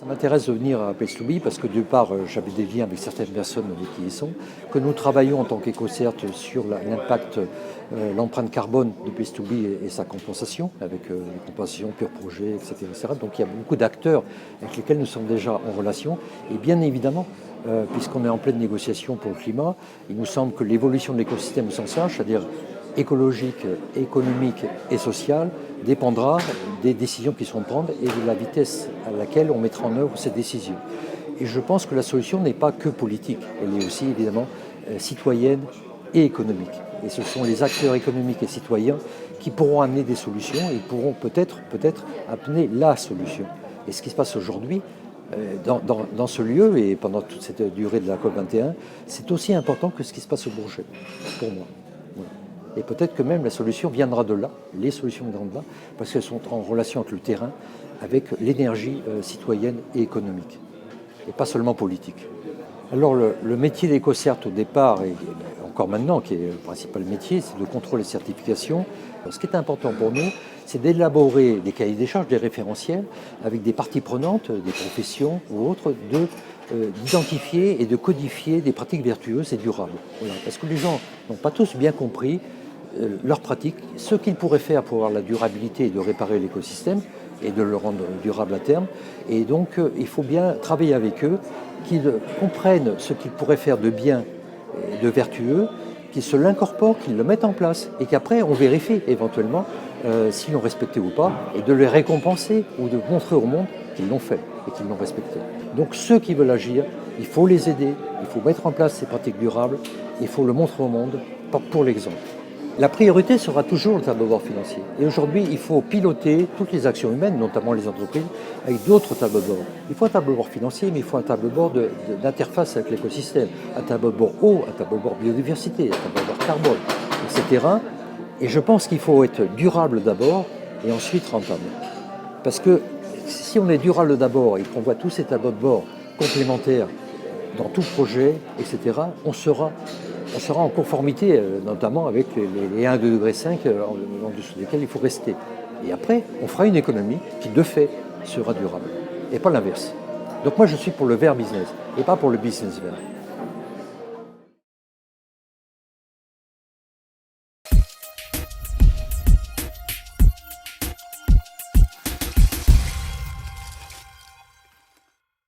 Ça m'intéresse de venir à Place2Be parce que d'une part, j'avais des liens avec certaines personnes qui y sont, que nous travaillons en tant qu'EcoCert sur l'impact, l'empreinte carbone de Place2Be et sa compensation, avec les compensations Pure Projet, etc., etc. Donc il y a beaucoup d'acteurs avec lesquels nous sommes déjà en relation. Et bien évidemment, puisqu'on est en pleine négociation pour le climat, il nous semble que l'évolution de l'écosystème au sens large, c'est-à-dire écologique, économique et sociale, dépendra des décisions qui seront prises et de la vitesse à laquelle on mettra en œuvre ces décisions. Et je pense que la solution n'est pas que politique, elle est aussi évidemment citoyenne et économique. Et ce sont les acteurs économiques et citoyens qui pourront amener des solutions et pourront peut-être amener la solution. Et ce qui se passe aujourd'hui, dans ce lieu et pendant toute cette durée de la COP21, c'est aussi important que ce qui se passe au Bourget, pour moi. Voilà. Et peut-être que même la solution viendra de là, les solutions viendront de là, parce qu'elles sont en relation avec le terrain, avec l'énergie citoyenne et économique, et pas seulement politique. Alors le métier d'EcoCert au départ, et encore maintenant, qui est le principal métier, c'est de contrôle et certification. Ce qui est important pour nous, c'est d'élaborer des cahiers des charges, des référentiels, avec des parties prenantes, des professions ou autres, d'identifier et de codifier des pratiques vertueuses et durables. Voilà. Parce que les gens n'ont pas tous bien compris leurs pratiques, ce qu'ils pourraient faire pour avoir la durabilité et de réparer l'écosystème et de le rendre durable à terme. Et donc, il faut bien travailler avec eux, qu'ils comprennent ce qu'ils pourraient faire de bien et de vertueux, qu'ils se l'incorporent, qu'ils le mettent en place et qu'après, on vérifie éventuellement s'ils l'ont respecté ou pas et de les récompenser ou de montrer au monde qu'ils l'ont fait et qu'ils l'ont respecté. Donc, ceux qui veulent agir, il faut les aider, il faut mettre en place ces pratiques durables, il faut le montrer au monde pour l'exemple. La priorité sera toujours le tableau de bord financier. Et aujourd'hui, il faut piloter toutes les actions humaines, notamment les entreprises, avec d'autres tableaux de bord. Il faut un tableau de bord financier, mais il faut un tableau de bord d'interface avec l'écosystème. Un tableau de bord eau, un tableau de bord biodiversité, un tableau de bord carbone, etc. Et je pense qu'il faut être durable d'abord et ensuite rentable. Parce que si on est durable d'abord et qu'on voit tous ces tableaux de bord complémentaires dans tout projet, etc., on sera en conformité, notamment avec les 1,5 degré en dessous desquels il faut rester. Et après, on fera une économie qui, de fait, sera durable, et pas l'inverse. Donc moi, je suis pour le vert business, et pas pour le business vert.